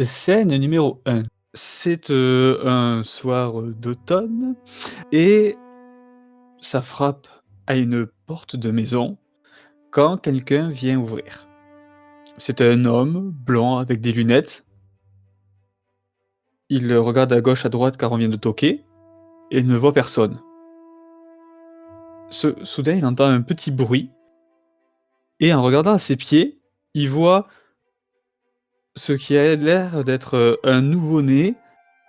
Scène numéro 1. C'est, un soir, d'automne et ça frappe à une porte de maison quand quelqu'un vient ouvrir. C'est un homme blanc avec des lunettes. Il regarde à gauche, à droite car on vient de toquer et ne voit personne. Soudain, il entend un petit bruit et en regardant à ses pieds, il voit ce qui a l'air d'être, un nouveau-né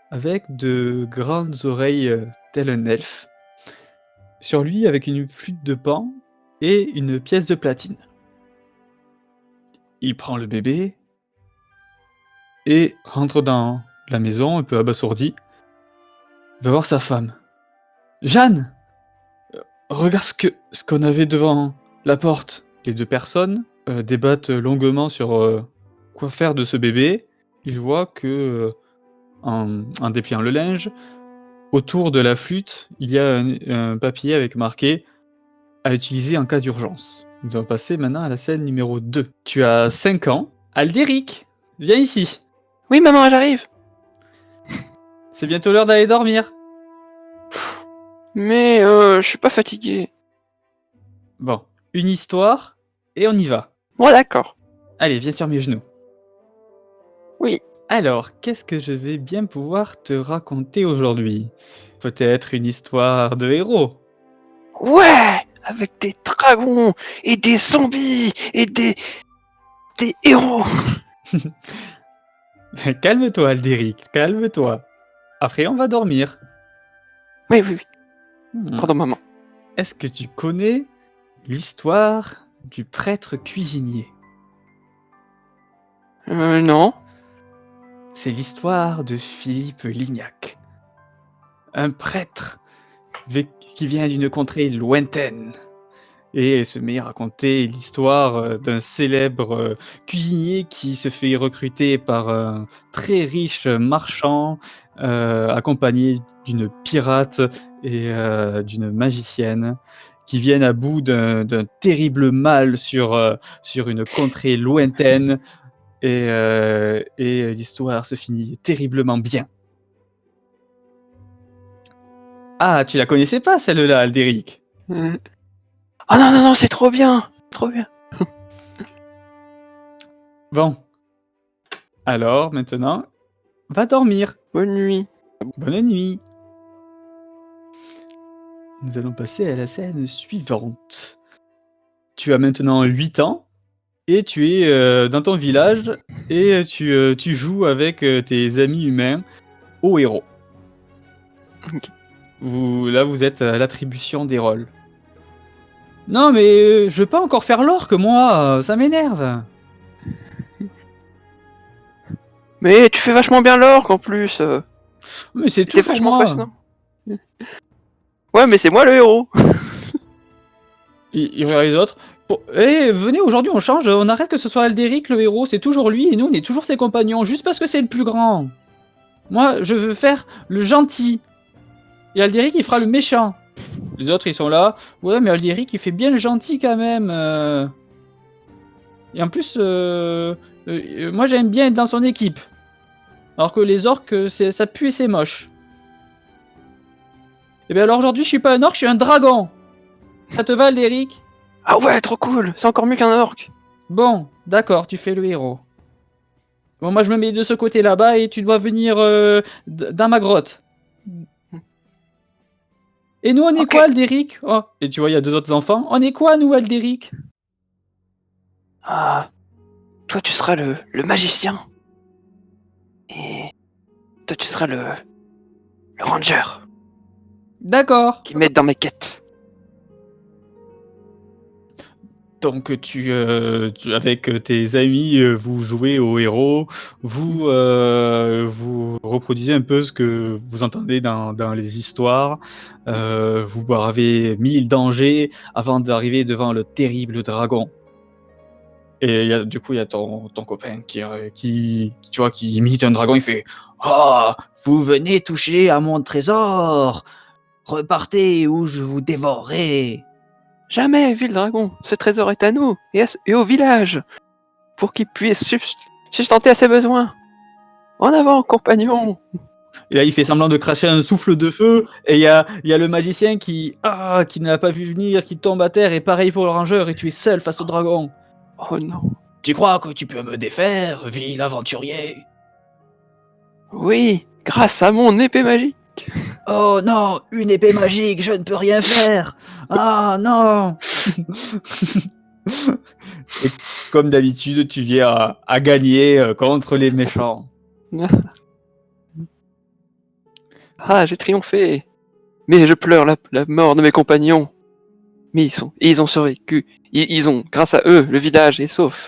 avec de grandes oreilles, tel un elfe. Sur lui, avec une flûte de Pan et une pièce de platine. Il prend le bébé et rentre dans la maison un peu abasourdi. Il va voir sa femme. «Jeanne! Regarde ce qu'on avait devant la porte!» Les 2 personnes, débattent longuement sur, quoi faire de ce bébé. Ils voient que, en dépliant le linge, autour de la flûte, il y a un papier avec marqué: «À utiliser en cas d'urgence». Nous allons passer maintenant à la scène numéro 2. Tu as 5 ans. Aldéric, viens ici. Oui, maman, j'arrive. C'est bientôt l'heure d'aller dormir. Mais je suis pas fatigué. Bon, une histoire et on y va. Bon, d'accord. Allez, viens sur mes genoux. Oui. Alors, qu'est-ce que je vais bien pouvoir te raconter aujourd'hui? Peut-être une histoire de héros. Ouais, avec des dragons et des zombies et des héros. Calme-toi, Aldéric, calme-toi. Après, on va dormir. Oui, oui, oui. Hmm. Pardon, maman. Est-ce que tu connais l'histoire du prêtre cuisinier? Non. C'est l'histoire de Philippe Lignac. Un prêtre qui vient d'une contrée lointaine et se met à raconter l'histoire d'un célèbre cuisinier qui se fait recruter par un très riche marchand, accompagné d'une pirate et d'une magicienne, qui viennent à bout d'un terrible mal sur une contrée lointaine et l'histoire se finit terriblement bien. Ah, tu la connaissais pas celle-là, Aldéric? Oh non, non, non, c'est trop bien. Trop bien. Bon. Alors, maintenant, va dormir. Bonne nuit. Bonne nuit. Nous allons passer à la scène suivante. Tu as maintenant 8 ans et tu es dans ton village et tu joues avec tes amis humains au héros. Ok. Vous êtes à l'attribution des rôles. Non, mais je veux pas encore faire l'orque, moi, ça m'énerve. Mais tu fais vachement bien l'orque en plus. Mais c'est C'était toujours vachement moi. fascinant. Ouais, mais c'est moi le héros. Il regarde les autres. Bon, venez, aujourd'hui on change, on arrête que ce soit Aldéric le héros, c'est toujours lui et nous on est toujours ses compagnons, juste parce que c'est le plus grand. Moi, je veux faire le gentil. Et Aldéric il fera le méchant. Les autres ils sont là. Ouais, mais Aldéric il fait bien le gentil quand même. Et en plus, moi j'aime bien être dans son équipe. Alors que les orques, ça pue et c'est moche. Et bien alors aujourd'hui je suis pas un orque, je suis un dragon. Ça te va Aldéric? Ah ouais, trop cool. C'est encore mieux qu'un orque. Bon, d'accord, tu fais le héros. Bon, moi je me mets de ce côté là-bas et tu dois venir dans ma grotte. Et nous on est Ok. quoi, Aldéric? Oh, et tu vois, il y a 2 autres enfants. On est quoi, nous, Aldéric? Ah, toi tu seras le magicien. Et toi tu seras le ranger D'accord. qui m'aide dans mes quêtes. Donc avec tes amis, vous jouez au héros, vous reproduisez un peu ce que vous entendez dans les histoires, vous bravez 1000 dangers avant d'arriver devant le terrible dragon. Et du coup, il y a ton copain tu vois, qui imite un dragon, il fait: «Oh, vous venez toucher à mon trésor! Repartez ou je vous dévorerai!» Jamais, ville dragon. Ce trésor est à nous et au village pour qu'il puisse substanter à ses besoins. En avant, compagnon! Et là, il fait semblant de cracher un souffle de feu, et il y a le magicien qui n'a pas vu venir, qui tombe à terre, et pareil pour le rangeur, et tu es seul face au dragon. Oh non! Tu crois que tu peux me défaire, vil aventurier? Oui! Grâce à mon épée magique! Oh non, une épée magique, je ne peux rien faire. Ah non. Et comme d'habitude, tu viens à gagner contre les méchants. Ah, j'ai triomphé! Mais je pleure la mort de mes compagnons! Mais ils ont survécu. Ils ont, grâce à eux, le village est sauf.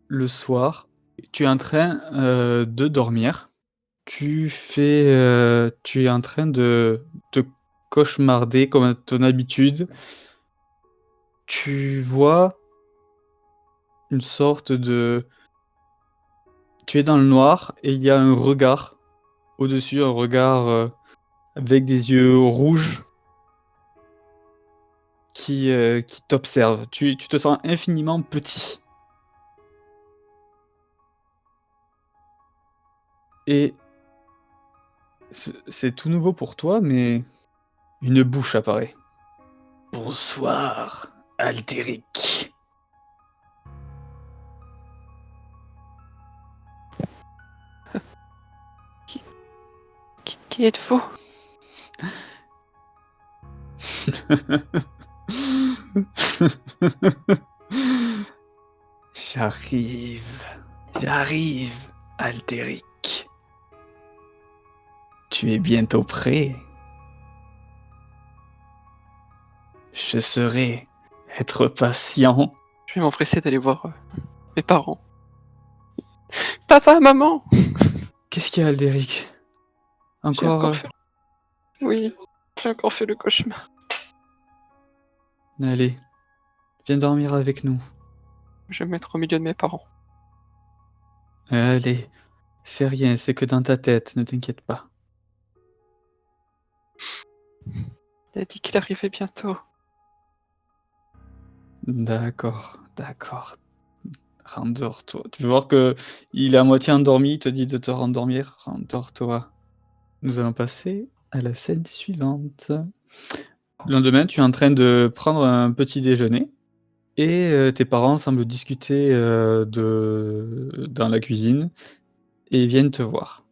Le soir, tu es en train de dormir. Tu es en train de cauchemarder comme à ton habitude. Tu vois une sorte de... Tu es dans le noir et il y a un regard au-dessus, un regard avec des yeux rouges qui t'observe. Tu te sens infiniment petit. Et c'est tout nouveau pour toi, mais une bouche apparaît. Bonsoir, Altéric. Qui êtes-vous? J'arrive, Altéric. Tu es bientôt prêt. Je saurai être patient. Je vais m'empresser d'aller voir mes parents. Papa, maman! Qu'est-ce qu'il y a, Aldéric? J'ai Encore... encore fait... Oui, j'ai encore fait le cauchemar. Allez, viens dormir avec nous. Je vais me mettre au milieu de mes parents. Allez, c'est rien, c'est que dans ta tête, ne t'inquiète pas. Il a dit qu'il arrivait bientôt. D'accord. Rendors-toi. Tu veux voir que il est à moitié endormi, il te dit de te rendormir. Rendors-toi. Nous allons passer à la scène suivante. Le lendemain, tu es en train de prendre un petit déjeuner et tes parents semblent discuter dans la cuisine et ils viennent te voir.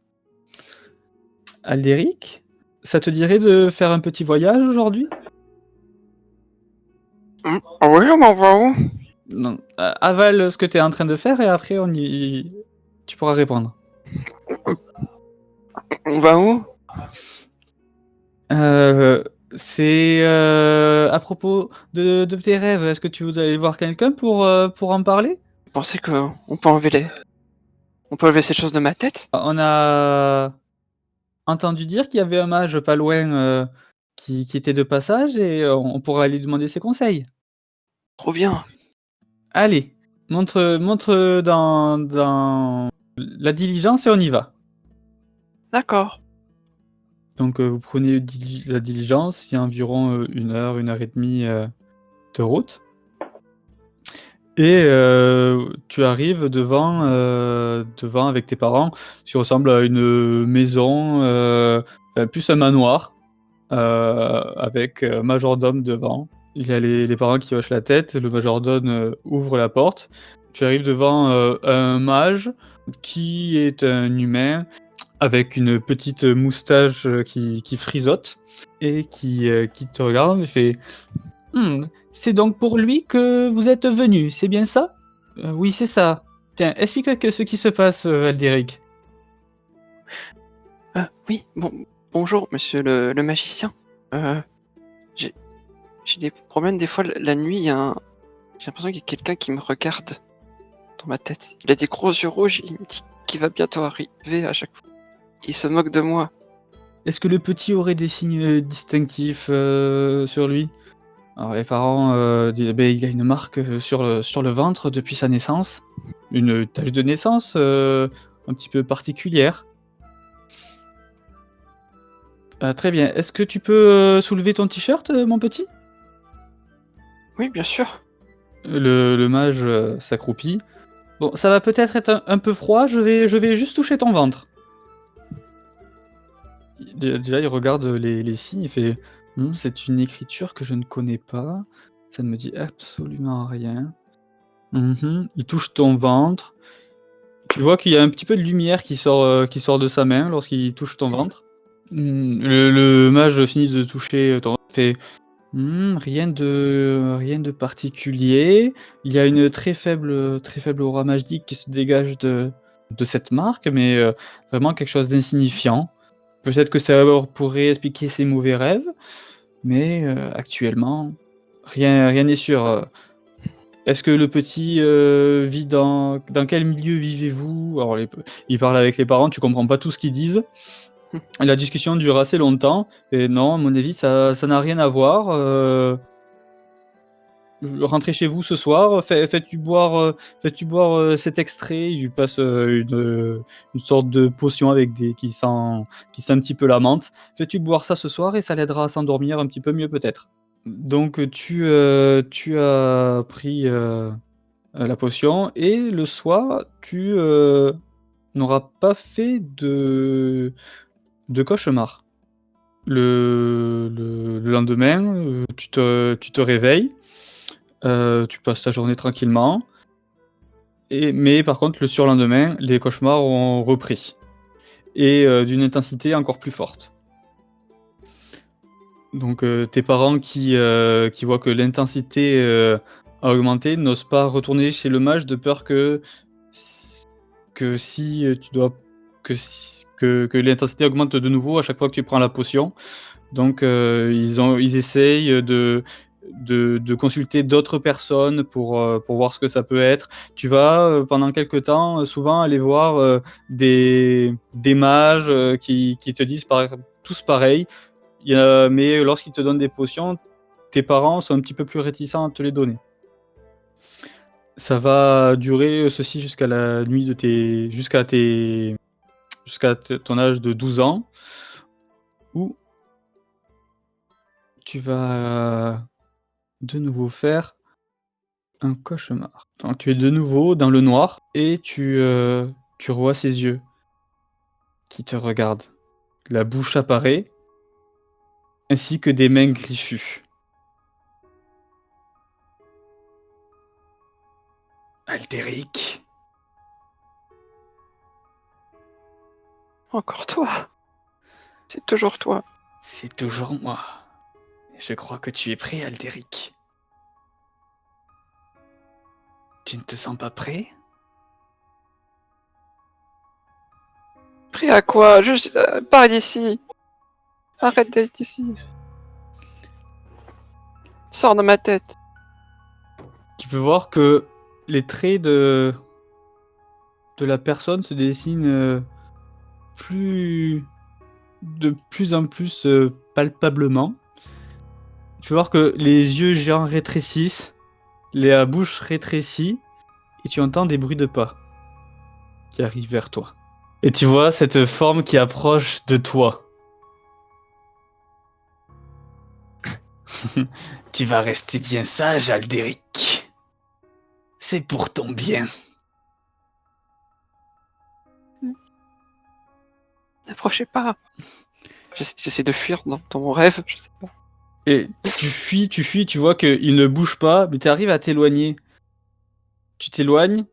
Aldéric, ça te dirait de faire un petit voyage aujourd'hui? Oui, on m'en va où? Non, avale ce que tu es en train de faire et après tu pourras répondre. On va où? C'est à propos de tes rêves. Est-ce que tu voudrais aller voir quelqu'un pour en parler? Vous pensez qu'on peut enlever On peut enlever cette chose de ma tête? On a entendu dire qu'il y avait un mage pas loin qui était de passage et on pourrait aller lui demander ses conseils. Trop bien. Allez, montre dans la diligence et on y va. D'accord. Donc vous prenez la diligence, il y a environ 1 heure et demie de route. Et tu arrives devant avec tes parents, qui ressemble à une maison, enfin plus un manoir, avec un majordome devant. Il y a les parents qui hochent la tête, le majordome ouvre la porte. Tu arrives devant un mage qui est un humain avec une petite moustache qui frisote et qui te regarde et fait c'est donc pour lui que vous êtes venu, c'est bien ça? Oui, c'est ça. Tiens, explique ce qui se passe, Aldéric. Oui, bonjour, monsieur le magicien. J'ai des problèmes, des fois, la nuit, j'ai l'impression qu'il y a quelqu'un qui me regarde dans ma tête. Il a des gros yeux rouges, il me dit qu'il va bientôt arriver à chaque fois. Il se moque de moi. Est-ce que le petit aurait des signes distinctifs sur lui? Alors les parents disent il a une marque sur le ventre depuis sa naissance, une tache de naissance un petit peu particulière. Très bien. Est-ce que tu peux soulever ton t-shirt, mon petit? Oui, bien sûr. Le mage s'accroupit Bon, ça va peut-être être un peu froid, je vais juste toucher ton ventre. Déjà, il regarde les signes, il fait c'est une écriture que je ne connais pas, ça ne me dit absolument rien. Il touche ton ventre. Tu vois qu'il y a un petit peu de lumière qui sort de sa main lorsqu'il touche ton ventre. Le mage finit de toucher ton ventre, fait rien de particulier. Il y a une très faible aura magique qui se dégage de cette marque, mais vraiment quelque chose d'insignifiant. Peut-être que ça pourrait expliquer ses mauvais rêves, mais actuellement, rien n'est sûr. Est-ce que le petit vit dans quel milieu vivez-vous? Alors il parle avec les parents, tu comprends pas tout ce qu'ils disent. La discussion dure assez longtemps, et non, à mon avis, ça n'a rien à voir. Rentrez chez vous ce soir, faites-lui boire cet extrait. Il lui passe une sorte de potion avec qui sent un petit peu la menthe. Faites-lui boire ça ce soir et ça l'aidera à s'endormir un petit peu mieux peut-être. Donc tu as pris la potion et le soir tu n'auras pas fait de cauchemar. Le lendemain, tu te réveilles. Tu passes ta journée tranquillement. Mais par contre, le surlendemain, les cauchemars ont repris. Et d'une intensité encore plus forte. Donc tes parents qui voient que l'intensité a augmenté n'osent pas retourner chez le mage de peur que l'intensité augmente de nouveau à chaque fois que tu prends la potion. Donc ils essayent de consulter d'autres personnes pour voir ce que ça peut être. Tu vas pendant quelques temps souvent aller voir des mages qui te disent tous pareil. Mais lorsqu'ils te donnent des potions, tes parents sont un petit peu plus réticents à te les donner. Ça va durer ceci jusqu'à la nuit jusqu'à ton âge de 12 ans, où tu vas de nouveau faire un cauchemar. Donc, tu es de nouveau dans le noir et tu revois ses yeux qui te regardent. La bouche apparaît, ainsi que des mains griffues. Aldéric. Encore toi. C'est toujours toi. C'est toujours moi. Je crois que tu es prêt, Aldéric. Tu ne te sens pas prêt? Prêt à quoi? Pars d'ici. Arrête d'être ici. Sors de ma tête. Tu peux voir que les traits de la personne se dessinent de plus en plus palpablement. Tu peux voir que les yeux géants rétrécissent, la bouche rétrécit, et tu entends des bruits de pas qui arrivent vers toi. Et tu vois cette forme qui approche de toi. Tu vas rester bien sage, Aldéric. C'est pour ton bien. N'approchez pas. J'essaie de fuir dans mon rêve, je sais pas. Et tu fuis, tu vois qu'il ne bouge pas, mais tu arrives à t'éloigner. Tu t'éloignes,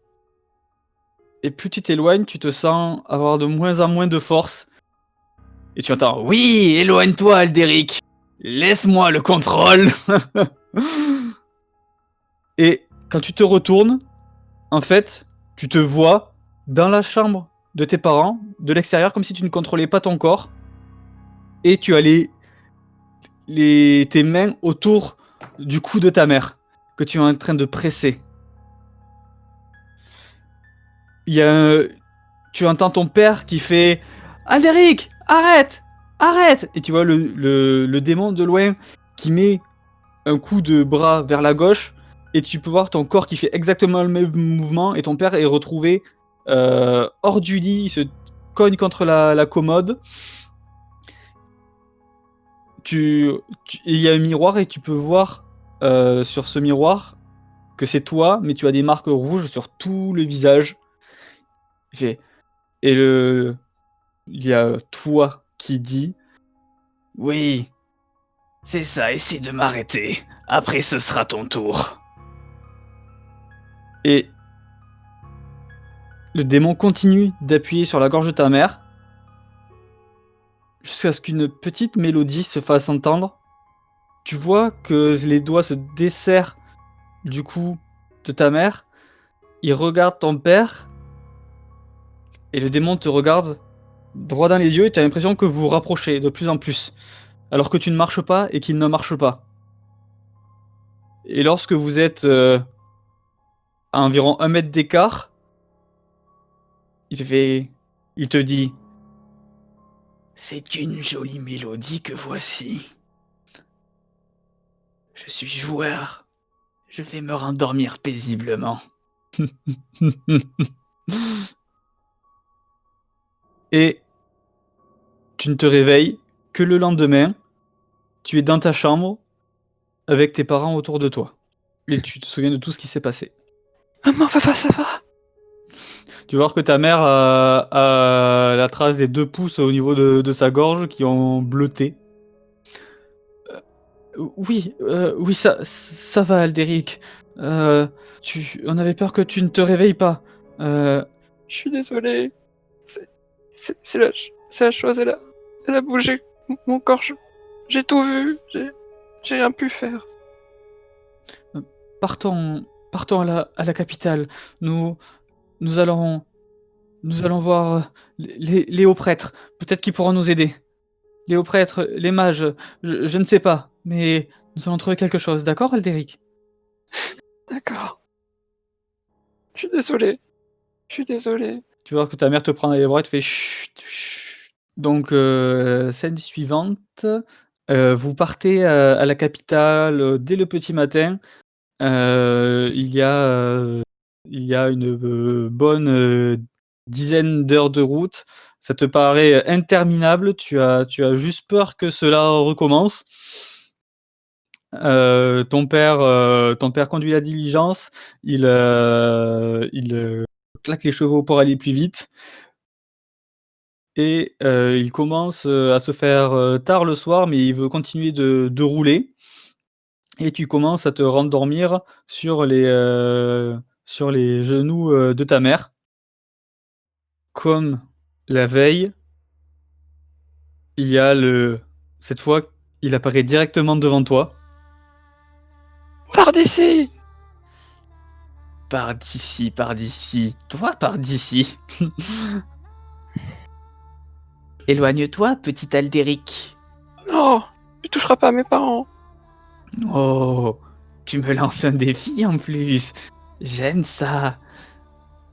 et plus tu t'éloignes, tu te sens avoir de moins en moins de force. Et tu entends « Oui, éloigne-toi, Aldéric. Laisse-moi le contrôle. » Et quand tu te retournes, en fait, tu te vois dans la chambre de tes parents, de l'extérieur, comme si tu ne contrôlais pas ton corps. Et tu as tes mains autour du cou de ta mère, que tu es en train de presser. Tu entends ton père qui fait « Aldéric, arrête! Arrête !» Et tu vois le démon de loin qui met un coup de bras vers la gauche, et tu peux voir ton corps qui fait exactement le même mouvement, et ton père est retrouvé hors du lit, il se cogne contre la commode. Il y a un miroir, et tu peux voir sur ce miroir que c'est toi, mais tu as des marques rouges sur tout le visage. Il fait, et il y a toi qui dit oui, c'est ça, essaie de m'arrêter. Après, ce sera ton tour. Et le démon continue d'appuyer sur la gorge de ta mère jusqu'à ce qu'une petite mélodie se fasse entendre. Tu vois que les doigts se desserrent du cou de ta mère. Il regarde ton père et le démon te regarde droit dans les yeux et tu as l'impression que vous vous rapprochez de plus en plus, alors que tu ne marches pas et qu'il ne marche pas. Et lorsque vous êtes à environ 1 mètre d'écart, il te dit « C'est une jolie mélodie que voici. Je suis joueur. Je vais me rendormir paisiblement. » Et tu ne te réveilles que le lendemain. Tu es dans ta chambre avec tes parents autour de toi. Et tu te souviens de tout ce qui s'est passé. Maman, papa, ça va? Tu vas voir que ta mère a la trace des 2 pouces au niveau de sa gorge qui ont bleuté. Oui, ça va, Aldéric. On avait peur que tu ne te réveilles pas. Je suis désolé. C'est la chose, elle a bougé mon corps. J'ai tout vu. J'ai rien pu faire. Partons à la capitale. Nous allons voir les hauts prêtres. Peut-être qu'ils pourront nous aider. Les hauts prêtres, les mages, je ne sais pas. Mais nous allons trouver quelque chose, d'accord, Aldéric? D'accord. Je suis désolé. Tu vois que ta mère te prend dans les bras et te fait chut, chut. Donc, scène suivante. Vous partez à la capitale dès le petit matin. Il y a une bonne dizaine d'heures de route. Ça te paraît interminable. Tu as juste peur que cela recommence. Ton père conduit la diligence. Il claque les chevaux pour aller plus vite. Et il commence à se faire tard le soir, mais il veut continuer de rouler. Et tu commences à te rendormir sur les genoux de ta mère. Comme la veille, cette fois, il apparaît directement devant toi. Pars d'ici! Par d'ici. Toi, par d'ici. Éloigne-toi, petit Aldéric. Non! Tu toucheras pas à mes parents! Oh, tu me lances un défi en plus. J'aime ça.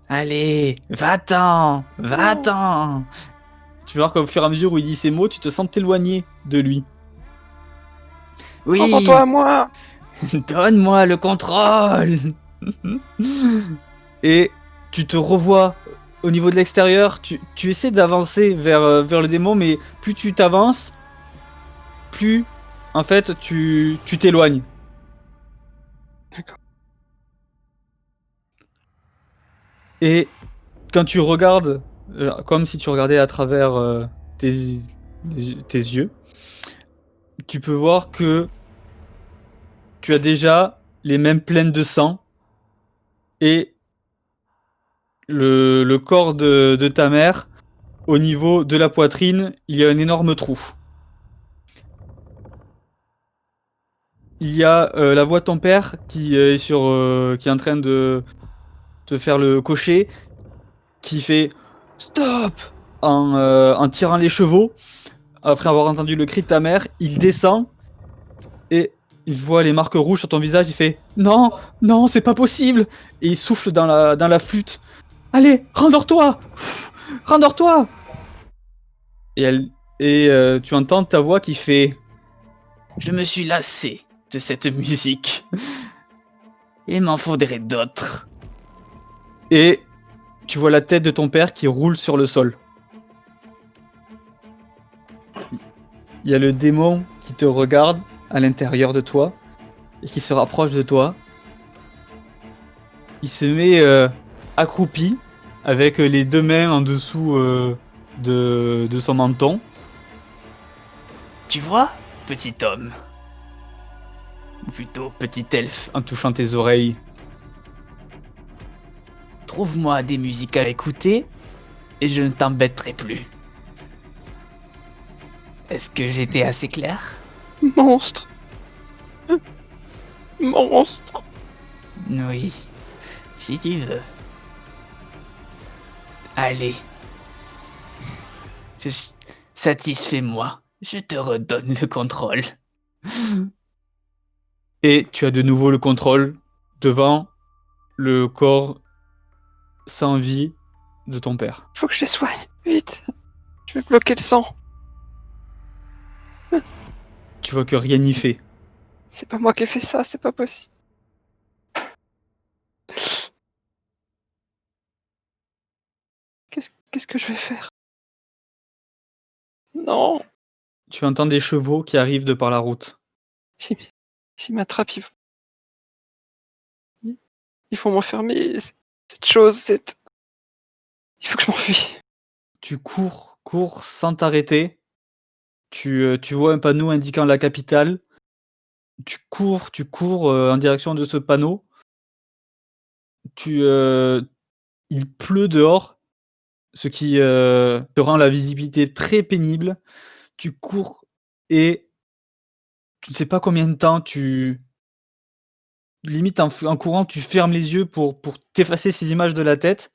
Allez, va-t'en. Tu vas voir qu'au fur et à mesure où il dit ces mots, tu te sens t'éloigner de lui. Oui, Prends-toi à moi! donne-moi le contrôle. Et tu te revois au niveau de l'extérieur. Tu essaies d'avancer vers le démon, mais plus tu t'avances, plus en fait tu t'éloignes. D'accord. Et quand tu regardes, comme si tu regardais à travers tes yeux, tu peux voir que tu as déjà les mains pleines de sang et le corps de ta mère, au niveau de la poitrine, il y a un énorme trou. Il y a la voix de ton père qui est qui est en train de te faire le cocher, qui fait stop en tirant les chevaux. Après avoir entendu le cri de ta mère, il descend et il voit les marques rouges sur ton visage. Il fait non, c'est pas possible. Et il souffle dans la flûte. Allez, rendors-toi. Et tu entends ta voix qui fait je me suis lassé de cette musique. Il m'en faudrait d'autres. Et tu vois la tête de ton père qui roule sur le sol. Il y a le démon qui te regarde à l'intérieur de toi et qui se rapproche de toi. il se met accroupi, avec les 2 mains en dessous de son menton. Tu vois, petit homme, ou plutôt petit elfe, en touchant tes oreilles. Trouve-moi des musiques à écouter, et je ne t'embêterai plus. Est-ce que j'étais assez clair? Monstre. Monstre. Oui, si tu veux. Allez. Satisfais-moi. Je te redonne le contrôle. Et tu as de nouveau le contrôle devant le corps sans vie de ton père. Faut que je les soigne. Vite. Je vais bloquer le sang. Tu vois que rien n'y fait. C'est pas moi qui ai fait ça, c'est pas possible. Qu'est-ce que je vais faire? Non. Tu entends des chevaux qui arrivent de par la route. S'ils m'attrapent, ils vont m'enfermer. Cette chose, il faut que je m'enfuis. Tu cours sans t'arrêter. Tu vois un panneau indiquant la capitale. Tu cours en direction de ce panneau. Il pleut dehors, ce qui te rend la visibilité très pénible. Tu cours et tu ne sais pas combien de temps limite en courant, tu fermes les yeux pour t'effacer ces images de la tête.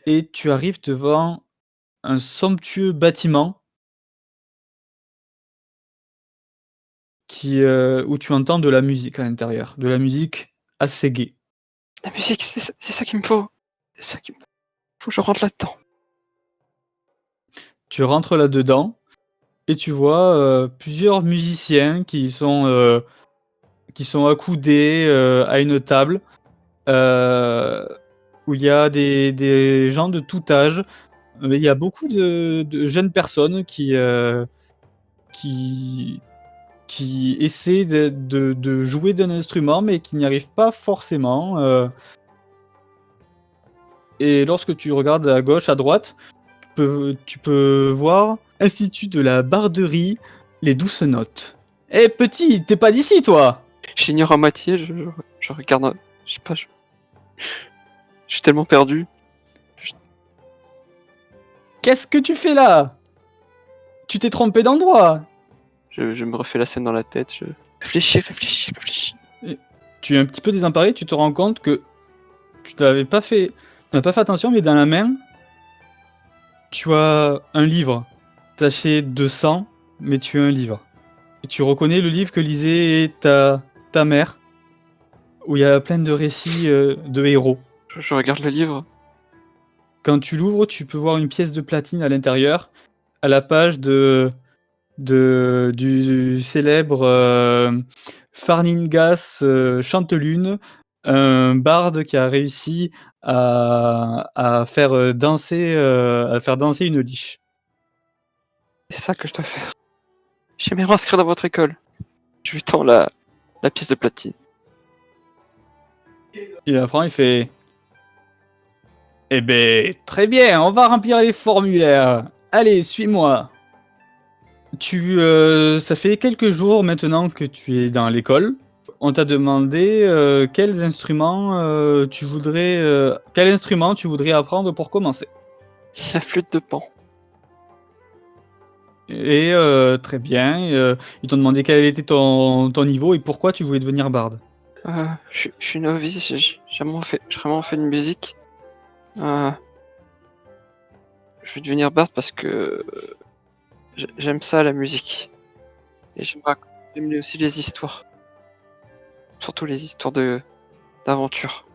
Et tu arrives devant un somptueux bâtiment où tu entends de la musique à l'intérieur, de la musique assez gaie. La musique, c'est ça qu'il me faut. C'est ça qu'il me faut. Faut que je rentre là-dedans. Tu rentres là-dedans et tu vois plusieurs musiciens qui sont accoudés à une table où il y a des gens de tout âge. Mais il y a beaucoup de jeunes personnes qui essaient de jouer d'un instrument, mais qui n'y arrivent pas forcément. Et lorsque tu regardes à gauche, à droite, tu peux voir Institut de la barderie, les douces notes. Eh petit, t'es pas d'ici toi? J'ignore à moitié, je regarde. Je sais pas, je suis tellement perdu. Qu'est-ce que tu fais là? Tu t'es trompé d'endroit. Je me refais la scène dans la tête. Réfléchis. Et tu es un petit peu désemparé, tu te rends compte que tu n'as pas fait attention, mais dans la main, tu as un livre taché de sang, mais tu as un livre. Et tu reconnais le livre que lisait ta mère, où il y a plein de récits de héros. Je regarde le livre. Quand tu l'ouvres, tu peux voir une pièce de platine à l'intérieur, à la page du célèbre Farningas Chantelune, un barde qui a réussi à faire danser une liche. C'est ça que je dois faire. J'aimerais m'inscrire dans votre école. Je lui tends la pièce de platine. Il apprend, il fait Eh ben, très bien, on va remplir les formulaires. Allez, suis-moi. Ça fait quelques jours maintenant que tu es dans l'école. On t'a demandé quel instrument tu voudrais apprendre pour commencer. La flûte de Pan. Et très bien. Ils t'ont demandé quel était ton niveau et pourquoi tu voulais devenir barde. Je suis novice, j'ai vraiment fait de musique. Je vais devenir barde parce que j'aime ça, la musique. Et j'aime aussi les histoires. Surtout les histoires d'aventure.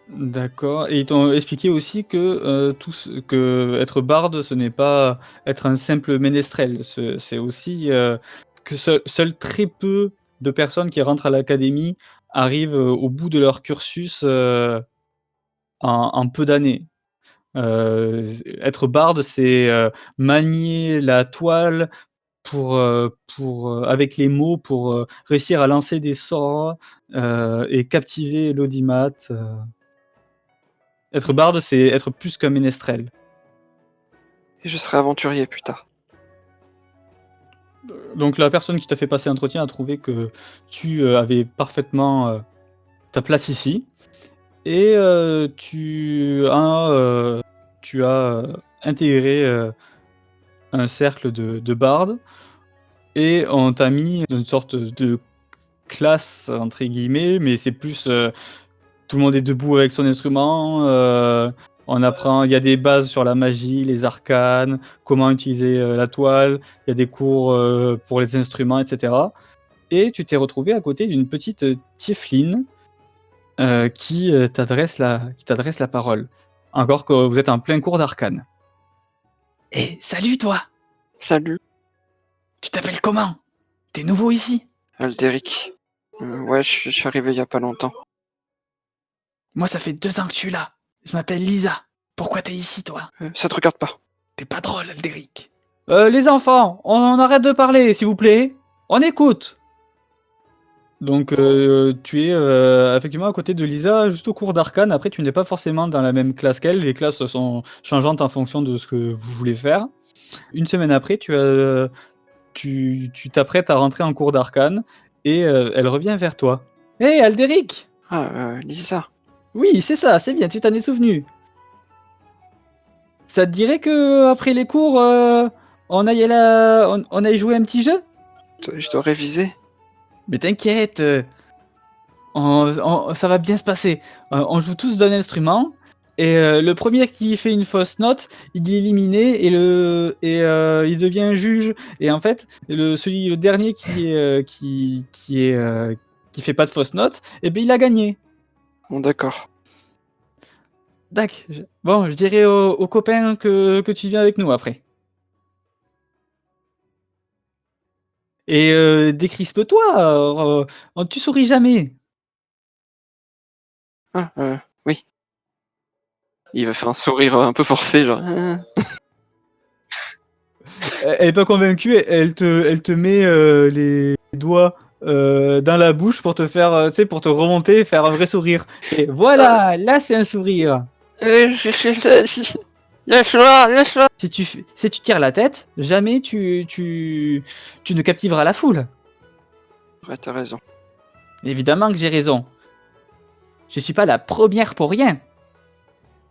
D'accord. Et ils t'ont expliqué aussi que que être barde, ce n'est pas être un simple ménestrel. C'est aussi que seuls très peu de personnes qui rentrent à l'académie arrivent au bout de leur cursus en peu d'années. Être barde, c'est manier la toile avec les mots, pour réussir à lancer des sorts et captiver l'audimat. Être barde, c'est être plus qu'un ménestrel. Et je serai aventurier plus tard. Donc la personne qui t'a fait passer l'entretien a trouvé que tu avais parfaitement ta place ici. Et tu as intégré un cercle de bardes. Et on t'a mis dans une sorte de classe, entre guillemets, mais c'est plus... tout le monde est debout avec son instrument. On apprend, il y a des bases sur la magie, les arcanes, comment utiliser la toile. Il y a des cours pour les instruments, etc. Et tu t'es retrouvé à côté d'une petite tiefline qui t'adresse la parole. Encore que vous êtes en plein cours d'arcane. Eh, salut toi! Salut, Tu t'appelles comment? T'es nouveau ici? Aldéric. Ouais, je suis arrivé il y a pas longtemps. Moi, ça fait 2 ans que je suis là. Je m'appelle Lisa. Pourquoi t'es ici, toi? Ça te regarde pas. T'es pas drôle, Aldéric. Les enfants, on arrête de parler, s'il vous plaît. On écoute. Donc, tu es effectivement à côté de Lisa, juste au cours d'arcane. Après, tu n'es pas forcément dans la même classe qu'elle. Les classes sont changeantes en fonction de ce que vous voulez faire. Une semaine après, tu t'apprêtes à rentrer en cours d'arcane et elle revient vers toi. Hé, Aldéric! Ah, Lisa. Oui, c'est ça, c'est bien, tu t'en es souvenu. Ça te dirait que après les cours, on aille jouer un petit jeu? Je dois réviser. Mais t'inquiète, ça va bien se passer. On joue tous d'un instrument, et le premier qui fait une fausse note, il est éliminé, il devient un juge. Et en fait, le dernier qui fait pas de fausse note, et ben il a gagné. Bon, d'accord. Dac. Bon, je dirai aux copains que tu viens avec nous après. Et décrispe-toi, tu souris jamais. Ah, oui. Il va faire un sourire un peu forcé, genre. Elle est pas convaincue, elle te met les doigts dans la bouche pour te faire, tu sais, pour te remonter et faire un vrai sourire. Et voilà, là c'est un sourire. Laisse-moi, laisse-moi. Si tu tires la tête, jamais tu ne captiveras la foule. Ouais, t'as raison. Évidemment que j'ai raison. Je suis pas la première pour rien.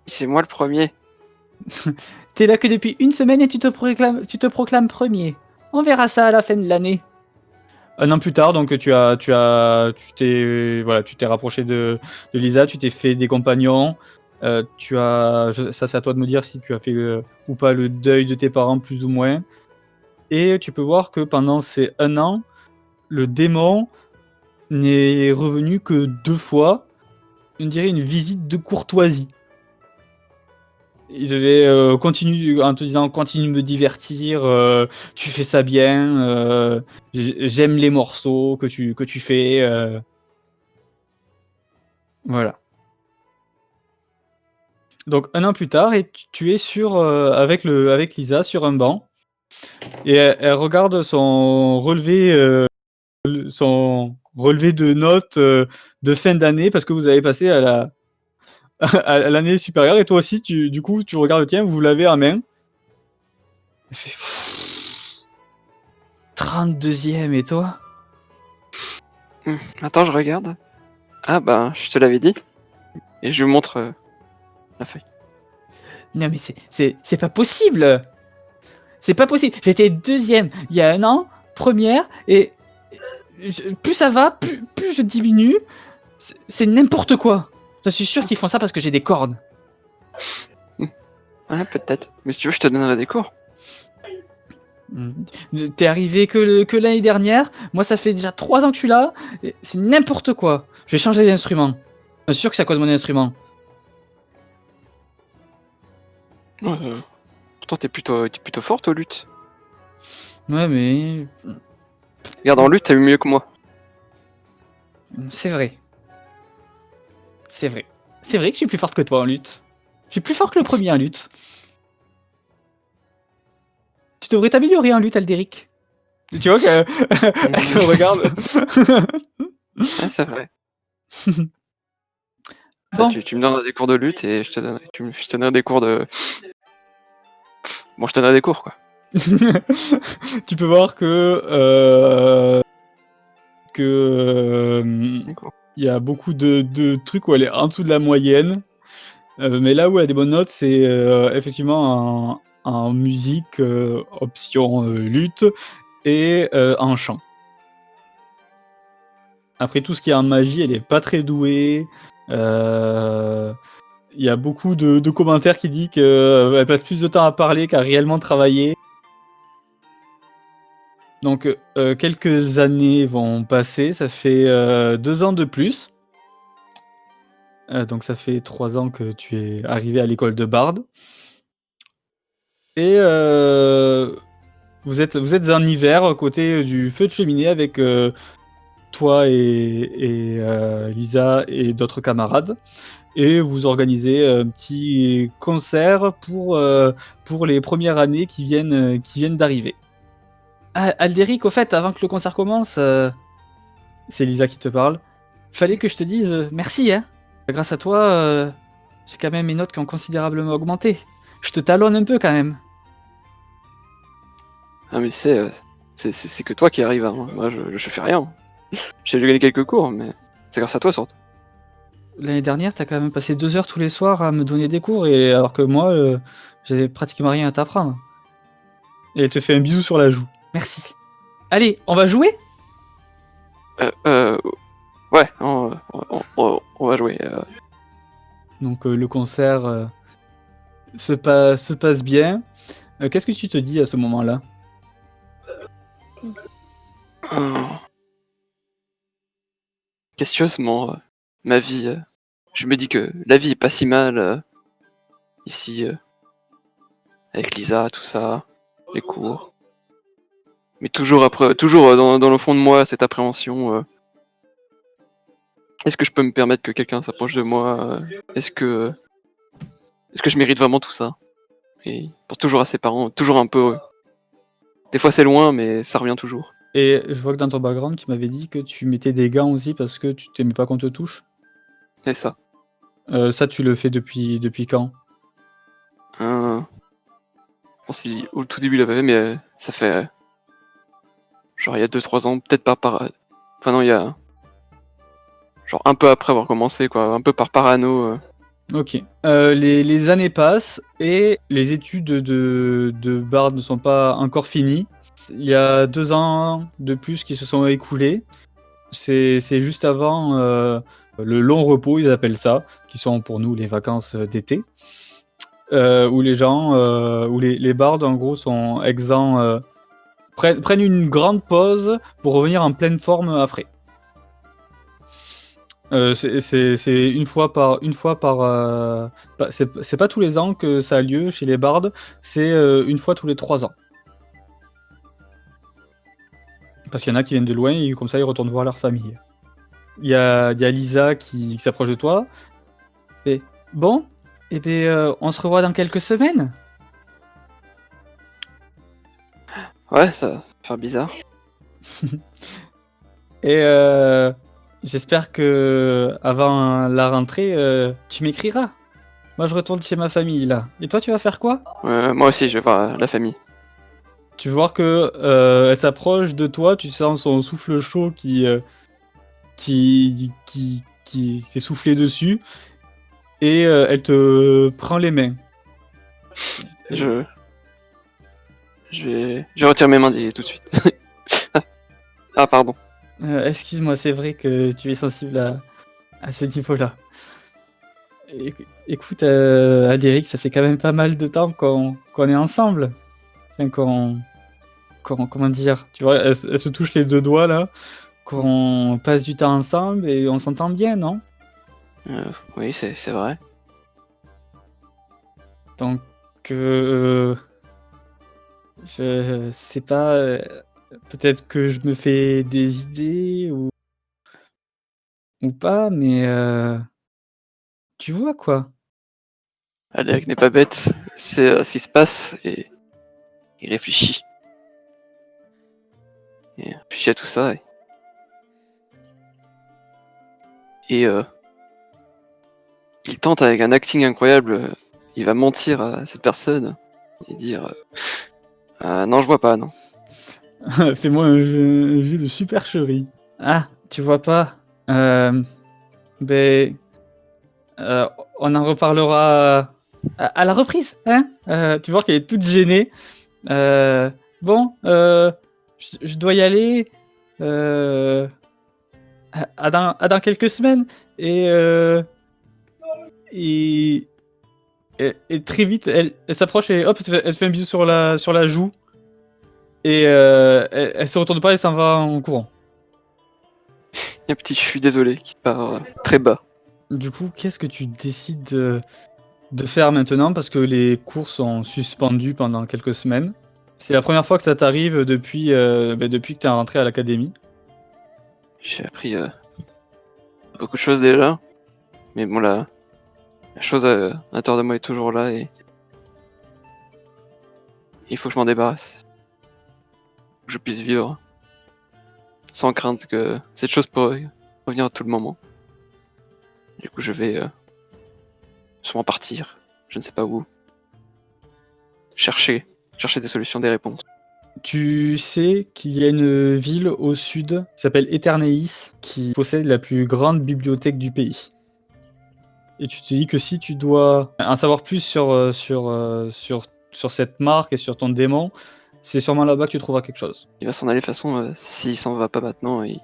C'est moi le premier. T'es là que depuis une semaine et tu te proclames premier. On verra ça à la fin de l'année. Un an plus tard, donc tu t'es rapproché de Lisa, tu t'es fait des compagnons. Ça c'est à toi de me dire si tu as fait ou pas le deuil de tes parents plus ou moins. Et tu peux voir que pendant ces 1 an, le démon n'est revenu que 2 fois. On dirait une visite de courtoisie. Il devait continuer en te disant continue de me divertir, tu fais ça bien, j'aime les morceaux que tu fais. Voilà. Donc 1 an plus tard, et tu es avec Lisa sur un banc, et elle regarde son relevé de notes de fin d'année, parce que vous avez passé à l'année supérieure, et toi aussi du coup tu regardes le tien, vous l'avez en main. Elle fait 32e, et toi? Attends, je regarde. Ah bah, je te l'avais dit. Et je lui montre la feuille. Non mais c'est pas possible. C'est pas possible. J'étais 2e il y a 1 an, première, et plus ça va, plus je diminue. C'est n'importe quoi. Je suis sûr qu'ils font ça parce que j'ai des cornes. Ouais, peut-être. Mais si tu veux, je te donnerai des cours. T'es arrivé que l'année dernière. Moi, ça fait déjà 3 ans que je suis là. C'est n'importe quoi. Je vais changer d'instrument. Je suis sûr que c'est à cause de mon instrument. Pourtant, t'es plutôt forte aux luttes. Ouais, mais Regarde, en lutte, t'as eu mieux que moi. c'est vrai. C'est vrai. C'est vrai que je suis plus forte que toi en lutte. Je suis plus fort que le premier en lutte. Tu devrais t'améliorer en lutte, Aldéric. Tu vois qu'elle elle te regarde. Ouais, c'est vrai. Ça, Bon, tu me donneras des cours de lutte et je te donnerai des cours de. Bon, je te donnerai des cours, quoi. tu peux voir que Des cours. il y a beaucoup de trucs où elle est en dessous de la moyenne. Mais là où elle a des bonnes notes, c'est effectivement en musique, option lutte, et en chant. Après, tout ce qui est en magie, elle est pas très douée. Il y a beaucoup de commentaires qui disent qu'elle passe plus de temps à parler qu'à réellement travailler. Donc, quelques années vont passer, ça fait 2 ans de plus. Donc, ça fait 3 ans que tu es arrivé à l'école de Bard. Et vous êtes en hiver, à côté du feu de cheminée, avec toi et Lisa et d'autres camarades. Et vous organisez un petit concert pour les premières années qui viennent d'arriver. Ah, Aldéric, au fait, avant que le concert commence, c'est Lisa qui te parle. Fallait que je te dise merci, hein. Grâce à toi, j'ai quand même mes notes qui ont considérablement augmenté. Je te talonne un peu quand même. Ah, mais c'est que toi qui arrives, hein. Moi, je fais rien. J'ai gagné quelques cours, mais c'est grâce à toi, surtout. L'année dernière, t'as quand même passé 2 heures tous les soirs à me donner des cours, et alors que moi, j'avais pratiquement rien à t'apprendre. Et elle te fait un bisou sur la joue. Merci. Allez, on va jouer? Euh, ouais, on va jouer. Donc le concert se passe bien. Qu'est-ce que tu te dis à ce moment-là? Euh, Questionnement, ma vie. Je me dis que la vie est pas si mal ici, avec Lisa, tout ça, les cours. Mais toujours après, toujours dans le fond de moi, cette appréhension. Est-ce que je peux me permettre que quelqu'un s'approche de moi? Est-ce que je mérite vraiment tout ça? Et je pense toujours à ses parents, toujours un peu. Des fois c'est loin, mais ça revient toujours. Et je vois que dans ton background, tu m'avais dit que tu mettais des gants aussi parce que tu t'aimais pas qu'on te touche. C'est ça. Ça, tu le fais depuis quand? Je pense qu'au tout début il avait fait, mais ça fait genre il y a 2-3 ans, peut-être pas par. Enfin non, il y a genre un peu après avoir commencé, quoi, un peu par parano. Ok. Les années passent et les études de Bard ne sont pas encore finies. Il y a 2 ans de plus qui se sont écoulés. C'est juste avant le long repos, ils appellent ça, qui sont pour nous les vacances d'été, où les gens, où les bardes en gros sont exempts, prennent une grande pause pour revenir en pleine forme après. C'est une fois par c'est pas tous les ans que ça a lieu chez les bardes, c'est une fois tous les 3 ans. Parce qu'il y en a qui viennent de loin et comme ça ils retournent voir leur famille. Il y a Lisa qui s'approche de toi. Et bon, et bien, on se revoit dans quelques semaines. Ouais, ça va faire bizarre. Et j'espère que avant la rentrée, tu m'écriras. Moi, je retourne chez ma famille là. Et toi, tu vas faire quoi? Moi aussi, je vais voir la famille. Tu vas voir que elle s'approche de toi. Tu sens son souffle chaud qui t'est soufflé dessus, et elle te prend les mains. Je, je retire mes mains tout de suite. Ah, pardon. Excuse-moi, c'est vrai que tu es sensible à ce niveau-là. Écoute, Aldéric, ça fait quand même pas mal de temps qu'on est ensemble. Enfin, comment dire? Tu vois, elle se touche les 2 doigts là. Qu'on passe du temps ensemble et on s'entend bien, non? Oui, c'est vrai. Donc, euh, je sais pas. Peut-être que je me fais des idées ou pas, mais tu vois quoi? Alec n'est pas bête, c'est ce qui se passe et il réfléchit. Et puis il y a tout ça. Et il tente avec un acting incroyable, il va mentir à cette personne et dire non, je vois pas, non. Fais-moi un jet de supercherie. Ah, tu vois pas. Ben, euh, on en reparlera à la reprise, hein. Tu vois qu'elle est toute gênée. Bon, je dois y aller. Euh, à dans quelques semaines. Et, euh, et, et très vite, elle s'approche et hop, elle fait un bisou sur la joue. Et elle se retourne pas et s'en va en courant. Il y a un petit je suis désolé qui part très bas. Du coup, qu'est-ce que tu décides de faire maintenant parce que les cours sont suspendus pendant quelques semaines? C'est la première fois que ça t'arrive depuis que t'es rentré à l'académie. J'ai appris beaucoup de choses déjà, mais bon, la chose à l'intérieur de moi est toujours là et il faut que je m'en débarrasse. Que je puisse vivre sans crainte que cette chose pourrait revenir à tout le moment. Du coup, je vais sûrement partir, je ne sais pas où, chercher des solutions, des réponses. Tu sais qu'il y a une ville au sud qui s'appelle Eterneis qui possède la plus grande bibliothèque du pays. Et tu te dis que si tu dois en savoir plus sur cette marque et sur ton démon, c'est sûrement là-bas que tu trouveras quelque chose. Il va s'en aller de toute façon, s'il s'en va pas maintenant, il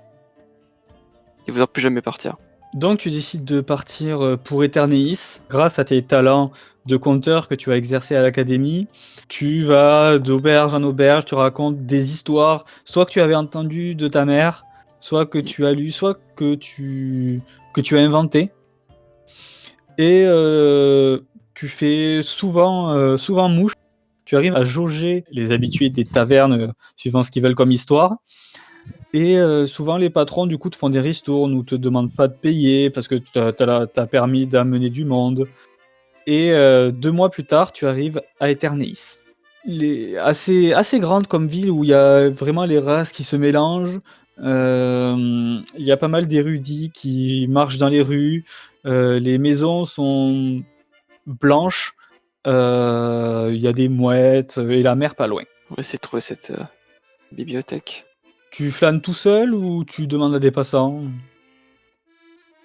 voudra plus jamais partir. Donc tu décides de partir pour Eterneis grâce à tes talents de conteur que tu as exercé à l'académie. Tu vas d'auberge en auberge, tu racontes des histoires, soit que tu avais entendu de ta mère, soit que tu as lu, soit que tu as inventé. Et tu fais souvent mouche. Tu arrives à jauger les habitués des tavernes suivant ce qu'ils veulent comme histoire. Et souvent, les patrons, du coup, te font des ristournes ou te demandent pas de payer parce que t'as permis d'amener du monde. Et 2 mois plus tard, tu arrives à Eterneis. Assez grande comme ville où il y a vraiment les races qui se mélangent. Il y a pas mal d'érudits qui marchent dans les rues. Les maisons sont blanches. Il y a des mouettes et la mer pas loin. On va essayer de trouver cette bibliothèque. Tu flânes tout seul ou tu demandes à des passants?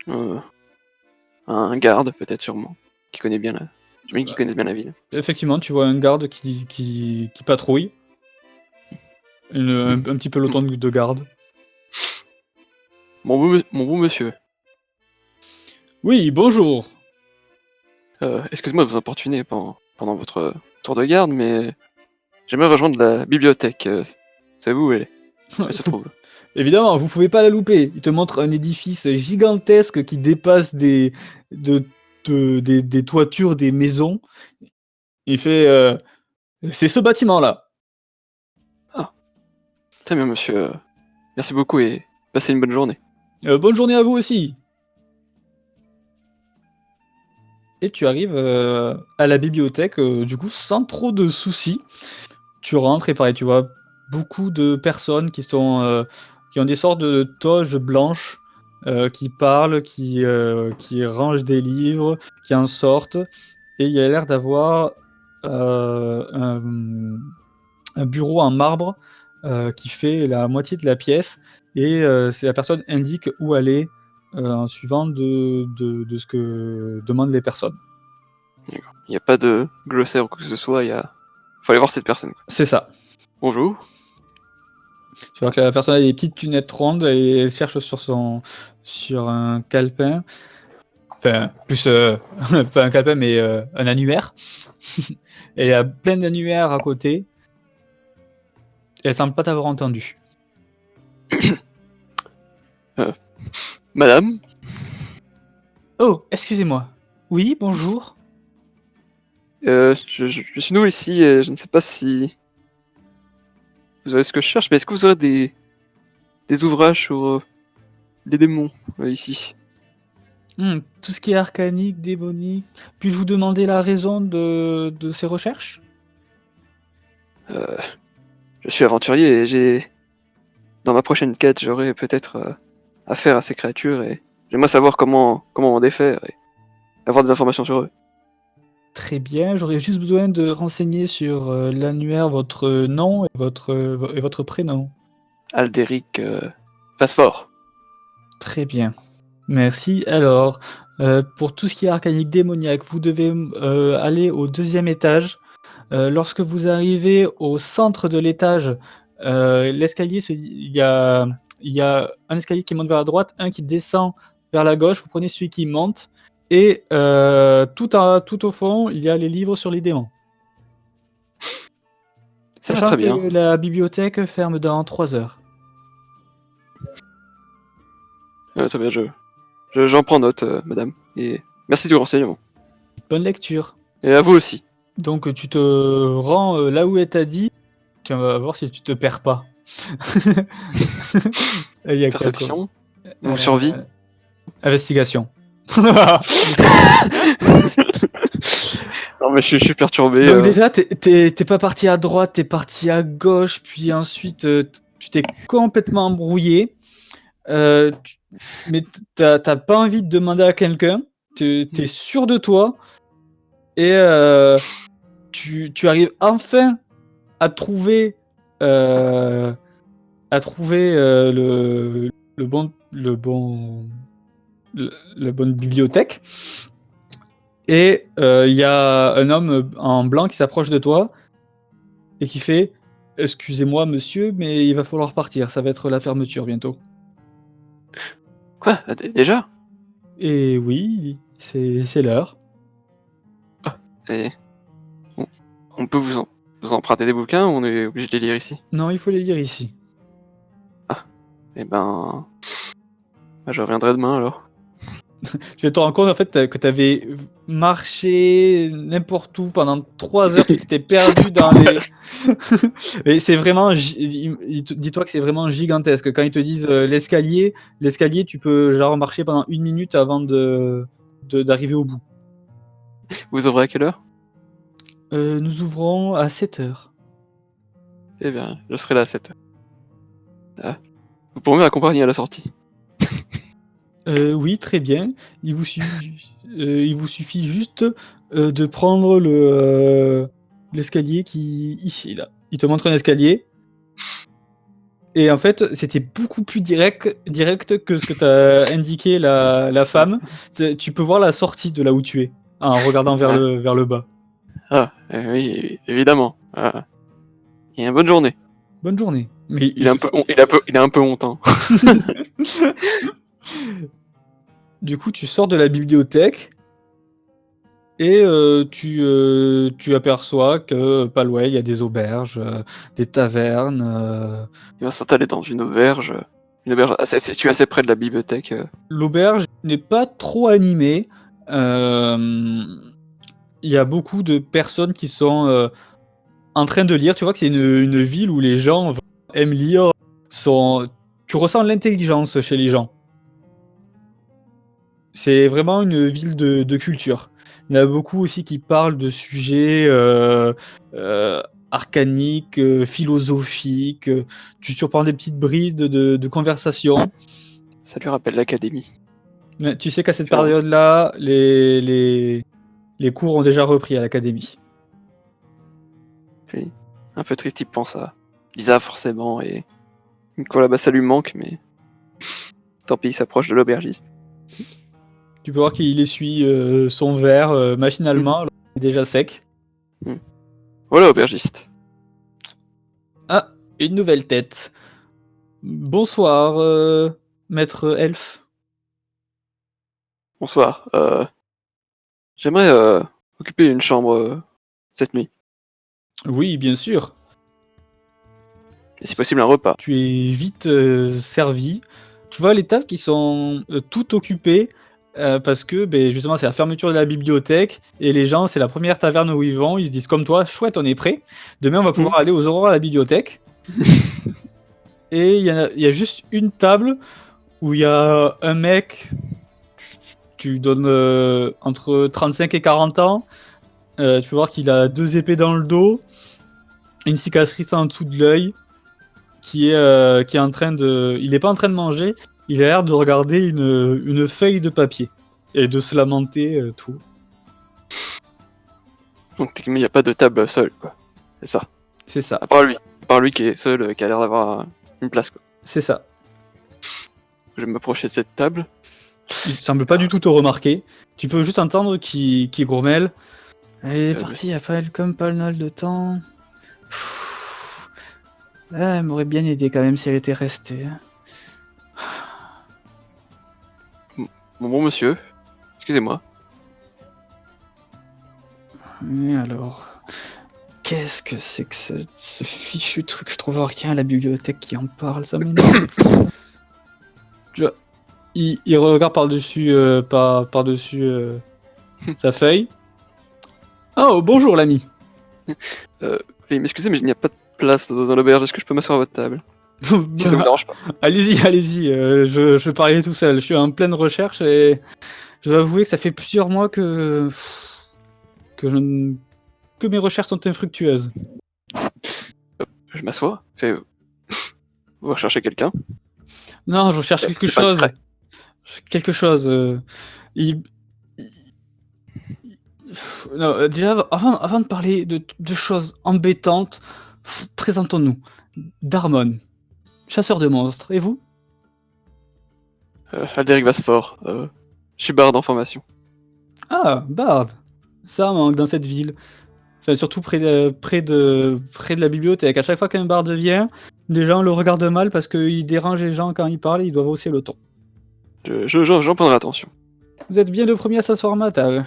Un garde, peut-être, sûrement, qui connaît bien la... J'imagine qu'il connaît bien la ville. Effectivement, tu vois un garde qui patrouille. Un petit peloton de garde. Mon bon monsieur, Oui, bonjour. excusez-moi de vous importuner pendant votre tour de garde, mais j'aimerais rejoindre la bibliothèque. Savez-vous où elle se trouve? Évidemment, vous pouvez pas la louper. Il te montre un édifice gigantesque qui dépasse des toitures des maisons. Il fait c'est ce bâtiment-là. Très bien, monsieur. Merci beaucoup et passez une bonne journée. Bonne journée à vous aussi. Et tu arrives à la bibliothèque, du coup, sans trop de soucis. Tu rentres et pareil, tu vois beaucoup de personnes qui ont des sortes de toges blanches, qui parlent, qui rangent des livres, qui en sortent. Et il y a l'air d'avoir un bureau en marbre qui fait la moitié de la pièce. Et la personne indique où aller en suivant de ce que demandent les personnes. Il n'y a pas de glossaire ou quoi que ce soit, faut aller voir cette personne. C'est ça. Bonjour. Tu vois que la personne a des petites lunettes rondes et elle cherche sur un calepin. Enfin, plus pas un calepin, mais un annuaire. Et il y a plein d'annuaires à côté. Et elle semble pas t'avoir entendu. Madame, Oh, excusez-moi. Oui, bonjour. je suis nouveau ici et je ne sais pas si vous aurez ce que je cherche, mais est-ce que vous aurez des ouvrages sur les démons ici? Tout ce qui est arcanique, démonique. Puis-je vous demander la raison de ces recherches? Je suis aventurier et j'ai dans ma prochaine quête, j'aurai peut-être affaire à ces créatures et j'aimerais savoir comment m'en défaire et avoir des informations sur eux. Très bien, j'aurais juste besoin de renseigner sur l'annuaire votre nom et votre prénom. Alderic Phasphore. Très bien. Merci. Alors, pour tout ce qui est arcanique démoniaque, vous devez aller au 2e étage. Lorsque vous arrivez au centre de l'étage, l'escalier il y a un escalier qui monte vers la droite, un qui descend vers la gauche. Vous prenez celui qui monte. Et tout au fond, il y a les livres sur les démons. Sachant très que bien. la bibliothèque ferme dans 3 heures. Très bien, j'en prends note, madame. Et merci du renseignement. Bonne lecture. Et à vous aussi. Donc tu te rends là où elle t'a dit. Tiens, on va voir si tu te perds pas. Il y a quoi, Perception ou survie. Investigation. Non mais je suis perturbé. Donc déjà, t'es pas parti à droite, t'es parti à gauche, puis ensuite tu t'es complètement embrouillé. Mais t'as pas envie de demander à quelqu'un. T'es sûr de toi. Et tu arrives enfin à trouver le bonne bibliothèque. Et il y a un homme en blanc qui s'approche de toi et qui fait « Excusez-moi, monsieur, mais il va falloir partir. Ça va être la fermeture bientôt. » Quoi? Déjà? Et oui, c'est l'heure. Et on peut vous emprunter des bouquins ou on est obligé de les lire ici? Non, il faut les lire ici. Eh ben... je reviendrai demain alors. Tu te rends compte en fait que t'avais marché n'importe où pendant 3 heures, tu t'étais perdu dans les... Et c'est vraiment... Dis-toi que c'est vraiment gigantesque. Quand ils te disent l'escalier, tu peux genre marcher pendant 1 minute avant d'arriver au bout. Vous ouvrez à quelle heure? Nous ouvrons à 7 heures. Eh bien, je serai là à 7 heures. Ah. Vous pourrez m'accompagner à la sortie. Oui, très bien. Il vous suffit juste de prendre l'escalier qui... Ici, là. Il te montre un escalier. Et en fait, c'était beaucoup plus direct que ce que t'as indiqué la femme. Tu peux voir la sortie de là où tu es, en regardant vers le bas. Ah, oui, évidemment. Ah. Et une bonne journée. Bonne journée. Mais Il est un peu honte, hein. Du coup, tu sors de la bibliothèque et tu aperçois que pas loin, il y a des auberges, des tavernes. Il va s'installer dans une auberge. Une auberge située assez près de la bibliothèque. L'auberge n'est pas trop animée. Il y a beaucoup de personnes qui sont en train de lire. Tu vois que c'est une ville où les gens aiment lire. Tu ressens l'intelligence chez les gens. C'est vraiment une ville de culture. Il y en a beaucoup aussi qui parlent de sujets arcaniques, philosophiques. Tu surprends des petites brides de conversation. Ça lui rappelle l'académie. Mais tu sais qu'à cette période-là, les cours ont déjà repris à l'académie. Puis, un peu triste, il pense à Lisa forcément, et Nicolas, bah ça lui manque, mais tant pis, il s'approche de l'aubergiste. Tu peux voir qu'il essuie son verre machinalement, alors qu'il est déjà sec. Voilà, aubergiste. Ah, une nouvelle tête. Bonsoir, maître elfe. Bonsoir. J'aimerais occuper une chambre cette nuit. Oui, bien sûr. Et si possible, un repas. Tu es vite servi. Tu vois les tables qui sont toutes occupées parce que justement c'est la fermeture de la bibliothèque et les gens, c'est la première taverne où ils vont. Ils se disent comme toi, chouette, on est prêt. Demain, on va pouvoir aller aux aurores à la bibliothèque. Et il y a juste une table où il y a un mec, tu donnes entre 35 et 40 ans. Tu peux voir qu'il a 2 épées dans le dos, une cicatrice en dessous de l'œil. qui est en train de... Il n'est pas en train de manger, il a l'air de regarder une feuille de papier et de se lamenter tout. Donc techniquement, il n'y a pas de table seule, quoi. C'est ça. C'est ça, À part lui. À part lui qui est seul, qui a l'air d'avoir une place, quoi. c'est ça. Je vais m'approcher de cette table. Il semble pas du tout te remarquer. Tu peux juste entendre qui grommelle. Elle est partie il y a comme pas mal de temps. Pfff. Ah, elle m'aurait bien aidé quand même si elle était restée. Bon monsieur, excusez-moi. Et alors, qu'est-ce que c'est que ce fichu truc? Je trouve rien à la bibliothèque qui en parle, ça m'énerve. Il regarde par-dessus par-dessus sa feuille. Oh, bonjour l'ami. Veuillez m'excuser, mais il n'y a pas de place dans l'auberge. Est-ce que je peux m'asseoir à votre table? Si ça vous dérange pas. Allez-y, je parlais tout seul. Je suis en pleine recherche et je dois avouer que ça fait plusieurs mois que mes recherches sont infructueuses. Je m'assois. Vous recherchez quelqu'un? Non, je recherche quelque C'est pas chose. discret. Quelque chose. Non, déjà, avant de parler de choses embêtantes, présentons-nous. Darmon, chasseur de monstres. Et vous? Alderic Vasfort. Je suis barde en formation. Ah, Bard. Ça manque dans cette ville. Enfin, surtout près de la bibliothèque. À chaque fois qu'un Bard vient, les gens le regardent mal parce qu'il dérange les gens quand il parle et ils doivent hausser le ton. J'en prendrai attention. Vous êtes bien le premier à s'asseoir à ma table.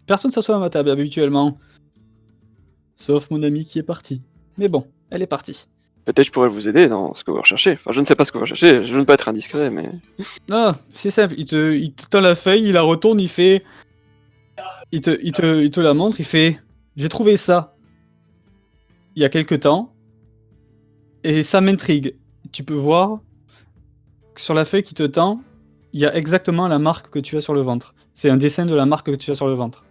Personne s'assoit à ma table habituellement. Sauf mon ami qui est parti. Mais bon, elle est partie. Peut-être je pourrais vous aider dans ce que vous recherchez. Enfin, je ne sais pas ce que vous recherchez, je ne veux pas être indiscret, mais... Ah, c'est simple, il te tend la feuille, il la retourne, il fait... Il te la montre, il fait... J'ai trouvé ça. Il y a quelque temps. Et ça m'intrigue. Tu peux voir que sur la feuille qui te tend, il y a exactement la marque que tu as sur le ventre. C'est un dessin de la marque que tu as sur le ventre.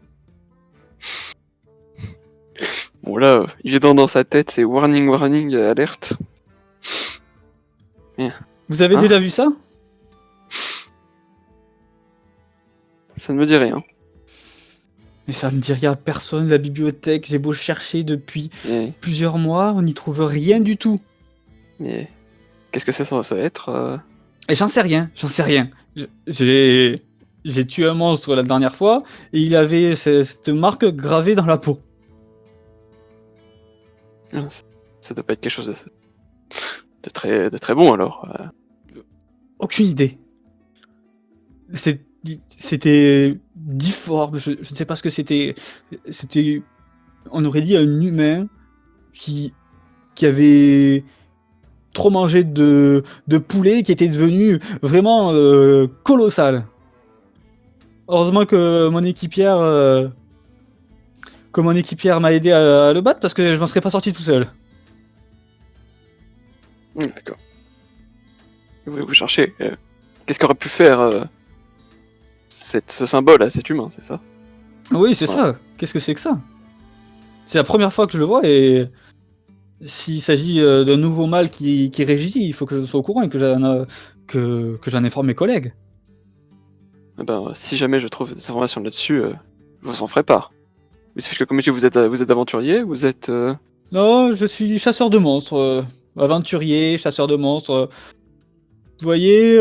Bon là, il est dans sa tête, c'est warning, alerte. Vous avez Hein? déjà vu ça? Ça ne me dit rien. Mais ça ne dit rien à personne, la bibliothèque, j'ai beau chercher depuis Et, plusieurs mois, on n'y trouve rien du tout. mais qu'est-ce que ça va être Et j'en sais rien. J'ai tué un monstre la dernière fois, et il avait cette marque gravée dans la peau. Ça doit pas être quelque chose de très bon alors. Aucune idée. C'était difforme, je ne sais pas ce que c'était. C'était, on aurait dit un humain qui avait trop mangé de poulet, qui était devenu vraiment colossal. Heureusement que mon équipière m'a aidé à le battre parce que je m'en serais pas sorti tout seul. D'accord. Vous cherchez. Qu'est-ce qu'aurait pu faire ce symbole à cet humain, c'est ça? Oui, c'est ça. Qu'est-ce que c'est que ça? C'est la première fois que je le vois et s'il s'agit d'un nouveau mal qui régit, il faut que je sois au courant et que j'en informe mes collègues. Eh ben, si jamais je trouve des informations là-dessus, je vous en ferai part. Comment vous êtes aventurier? Vous êtes... Non, je suis chasseur de monstres, aventurier, chasseur de monstres. Vous voyez,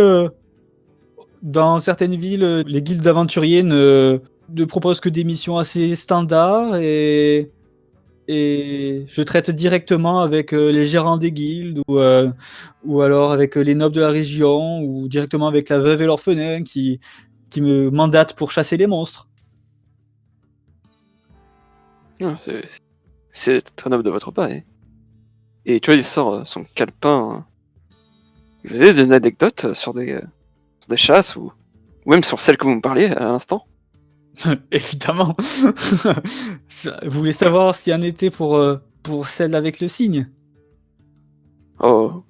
dans certaines villes, les guildes d'aventuriers ne proposent que des missions assez standards et je traite directement avec les gérants des guildes ou alors avec les nobles de la région ou directement avec la veuve et l'orphelin qui me mandatent pour chasser les monstres. Ah, c'est très noble de votre part. Et tu vois, il sort son calepin. Vous avez des anecdotes sur des chasses ou même sur celle que vous me parliez à l'instant? Évidemment. Vous voulez savoir s'il y en était pour celle avec le signe? Oh,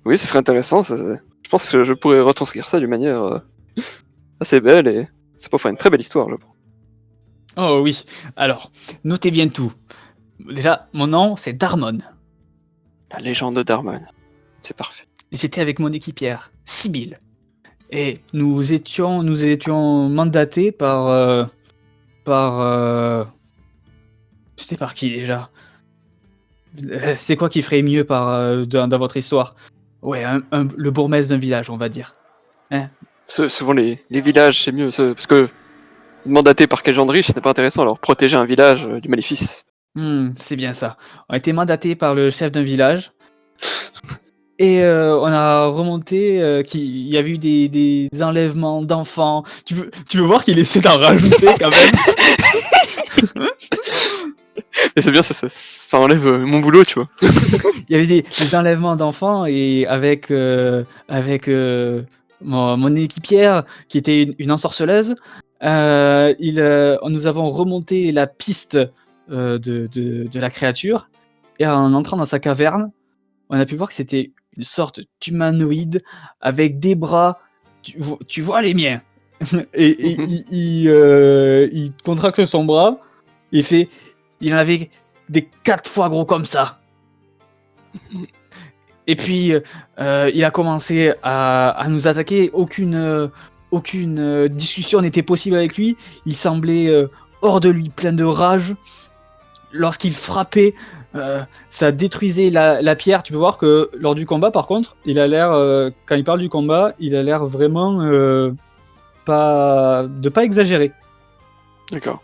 oui, ce serait intéressant. Je pense que je pourrais retranscrire ça d'une manière assez belle et ça peut faire une très belle histoire, je pense. Oh oui. Alors, notez bien tout. Déjà, mon nom, c'est Darmon. La légende de Darmon. C'est parfait. J'étais avec mon équipière, Sibyl. Et nous étions mandatés par c'était par qui déjà? C'est quoi qui ferait mieux dans votre histoire? Ouais, le bourgmestre d'un village, on va dire. Hein? Souvent les villages, c'est mieux, parce que mandaté par quel genre de riche, c'est pas intéressant. Alors protéger un village du maléfice. C'est bien ça. On a été mandatés par le chef d'un village. Et on a remonté qu'il y avait eu des enlèvements d'enfants. Tu veux voir qu'il essaie d'en rajouter quand même. Et c'est bien, ça enlève mon boulot, tu vois. Il y avait des enlèvements d'enfants et avec mon équipière qui était une ensorceleuse, nous avons remonté la piste de la créature et en entrant dans sa caverne, on a pu voir que c'était une sorte d'humanoïde avec des bras. Tu vois les miens. Et il contracte son bras et fait. Il en avait des 4 fois gros comme ça. Et puis il a commencé à nous attaquer. Aucune discussion n'était possible avec lui. Il semblait hors de lui, plein de rage. Lorsqu'il frappait, ça détruisait la pierre. Tu peux voir que lors du combat, par contre, il a l'air, quand il parle du combat, il a l'air vraiment pas exagérer. D'accord.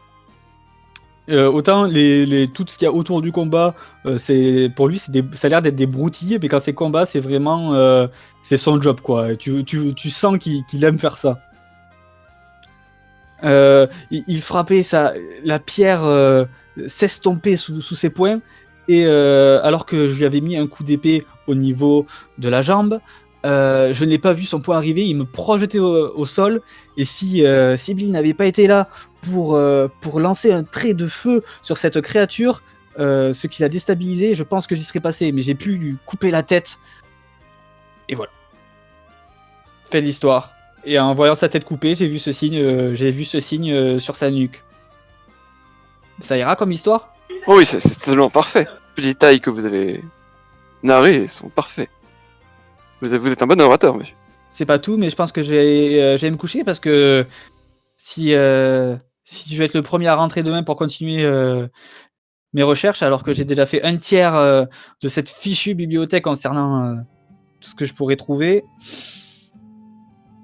Autant tout ce qu'il y a autour du combat, pour lui, ça a l'air d'être des broutilles, mais quand c'est combat, c'est vraiment c'est son job, quoi. Tu sens qu'il aime faire ça. Il frappait la pierre s'estompait sous ses poings, et alors que je lui avais mis un coup d'épée au niveau de la jambe, je n'ai pas vu son poing arriver, il me projetait au sol, et si Sibyl n'avait pas été là pour lancer un trait de feu sur cette créature, ce qui l'a déstabilisé, je pense que j'y serais passé, mais j'ai pu lui couper la tête, et voilà. Fait de l'histoire. Et en voyant sa tête coupée, j'ai vu ce signe sur sa nuque. Ça ira comme histoire? Oh oui, c'est tellement parfait. Les détails que vous avez narrés sont parfaits. Vous êtes un bon orateur, monsieur. C'est pas tout, mais je pense que je vais me coucher parce que si tu veux être le premier à rentrer demain pour continuer mes recherches, alors que j'ai déjà fait un tiers de cette fichue bibliothèque concernant tout ce que je pourrais trouver,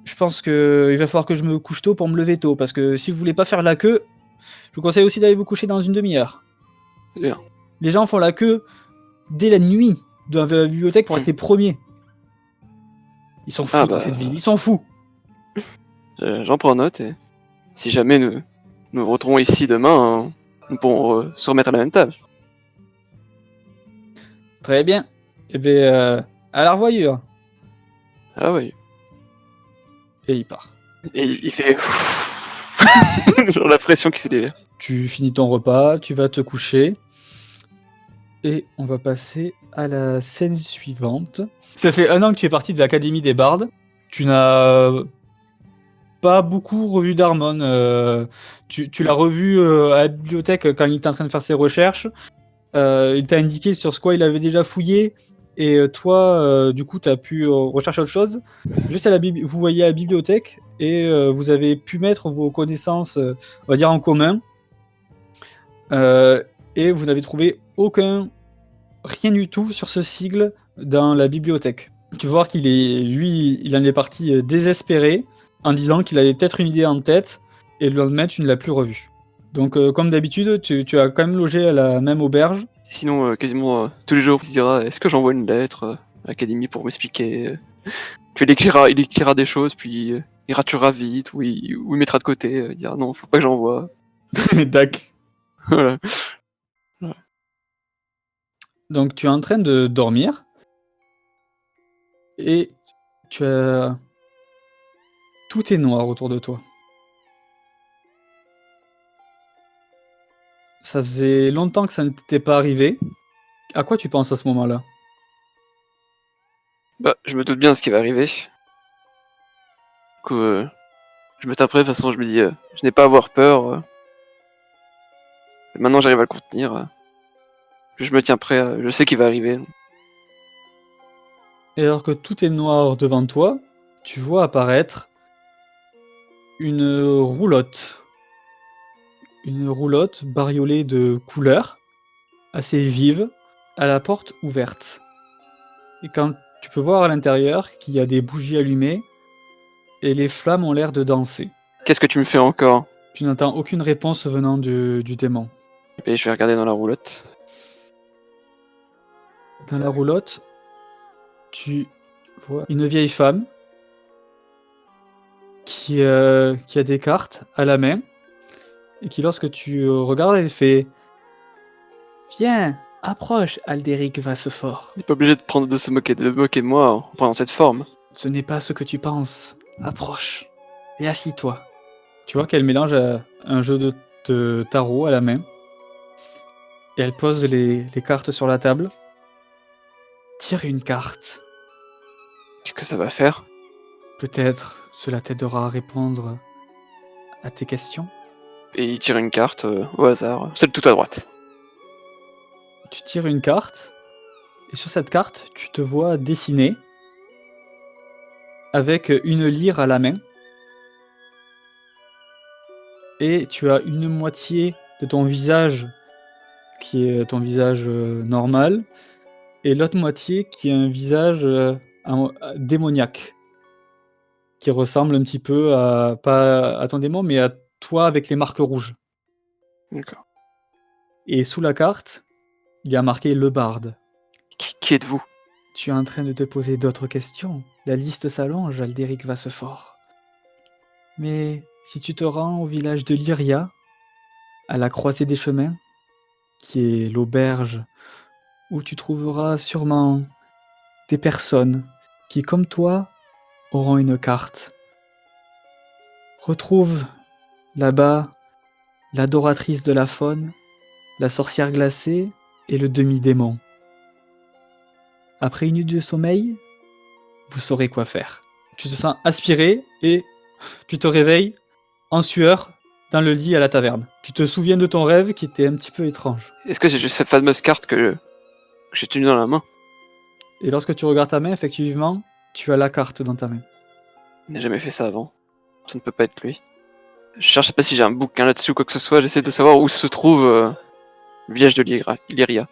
je pense qu'il va falloir que je me couche tôt pour me lever tôt, parce que si vous voulez pas faire la queue, je vous conseille aussi d'aller vous coucher dans une demi-heure. C'est bien. Les gens font la queue dès la nuit dans la bibliothèque pour être les premiers. Ils sont fous dans cette ville, ils sont fous. J'en prends note, et si jamais nous nous retrouvons ici demain, hein, nous pourrons se remettre à la même table. Très bien. Eh bien, à la revoyure. Ah oui. Et il part. Et il fait... genre la pression qui s'est libérée. Tu finis ton repas, tu vas te coucher. Et on va passer à la scène suivante. Ça fait 1 an que tu es parti de l'Académie des Bardes. Tu n'as pas beaucoup revu Darmon. Tu l'as revu à la bibliothèque quand il était en train de faire ses recherches. Il t'a indiqué sur ce quoi il avait déjà fouillé. Et toi, du coup, tu as pu rechercher autre chose. Juste vous voyez à la bibliothèque et vous avez pu mettre vos connaissances, on va dire, en commun. Et vous n'avez trouvé rien du tout sur ce sigle dans la bibliothèque. Tu vois il en est parti désespéré en disant qu'il avait peut-être une idée en tête et le lendemain tu ne l'as plus revu. Donc comme d'habitude, tu as quand même logé à la même auberge. Sinon, quasiment tous les jours, il se dira, est-ce que j'envoie une lettre à l'académie pour m'expliquer Puis il écrira des choses, puis il raturera vite, ou il mettra de côté, il dira non, faut pas que j'envoie. Dac. Voilà. Donc tu es en train de dormir et tout est noir autour de toi. Ça faisait longtemps que ça ne t'était pas arrivé. À quoi tu penses à ce moment-là? Bah, je me doute bien de ce qui va arriver. Du coup, je me taperai, de toute façon, je me dis, je n'ai pas à avoir peur. Maintenant, j'arrive à le contenir. Je me tiens prêt, je sais qu'il va arriver. Et alors que tout est noir devant toi, tu vois apparaître une roulotte. Une roulotte bariolée de couleurs, assez vives, à la porte ouverte. Et quand tu peux voir à l'intérieur qu'il y a des bougies allumées, et les flammes ont l'air de danser. Qu'est-ce que tu me fais encore? Tu n'entends aucune réponse venant du démon. Et je vais regarder dans la roulotte. Dans la roulotte, tu vois une vieille femme qui a des cartes à la main et qui, lorsque tu regardes, elle fait « Viens, approche, Aldéric Vassefort. T'es pas obligé de se moquer de moi en prenant cette forme. Ce n'est pas ce que tu penses. Approche et assis-toi. » Tu vois qu'elle mélange un jeu de tarot à la main et elle pose les cartes sur la table. Tire une carte. Qu'est-ce que ça va faire? Peut-être cela t'aidera à répondre à tes questions. Et il tire une carte au hasard, celle tout à droite. Tu tires une carte, et sur cette carte, tu te vois dessiner avec une lyre à la main. Et tu as une moitié de ton visage qui est ton visage normal, et l'autre moitié qui est un visage démoniaque, qui ressemble un petit peu à, pas à ton démon, mais à toi avec les marques rouges. D'accord. Et sous la carte, il y a marqué le barde. Qui êtes-vous? Tu es en train de te poser d'autres questions. La liste s'allonge, Aldéric Vassefort. Mais si tu te rends au village de Lyria, à la croisée des chemins, qui est l'auberge où tu trouveras sûrement des personnes qui, comme toi, auront une carte. Retrouve là-bas l'adoratrice de la faune, la sorcière glacée et le demi-démon. Après une nuit de sommeil, vous saurez quoi faire. Tu te sens aspiré et tu te réveilles en sueur dans le lit à la taverne. Tu te souviens de ton rêve qui était un petit peu étrange. Est-ce que c'est juste cette fameuse carte que j'ai tenue dans la main? Et lorsque tu regardes ta main, effectivement, tu as la carte dans ta main. Il n'a jamais fait ça avant. Ça ne peut pas être lui. Je cherche pas si j'ai un bouquin là-dessus ou quoi que ce soit, j'essaie de savoir où se trouve le village de Lyria.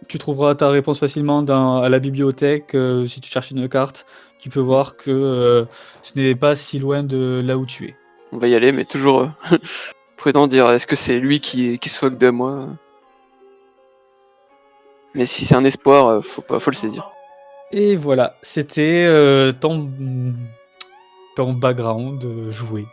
Tu trouveras ta réponse facilement à la bibliothèque. Si tu cherches une carte, tu peux voir que ce n'est pas si loin de là où tu es. On va y aller, mais toujours prudent de dire est-ce que c'est lui qui se moque de moi? Mais si c'est un espoir, faut le saisir. Et voilà, c'était ton background joué.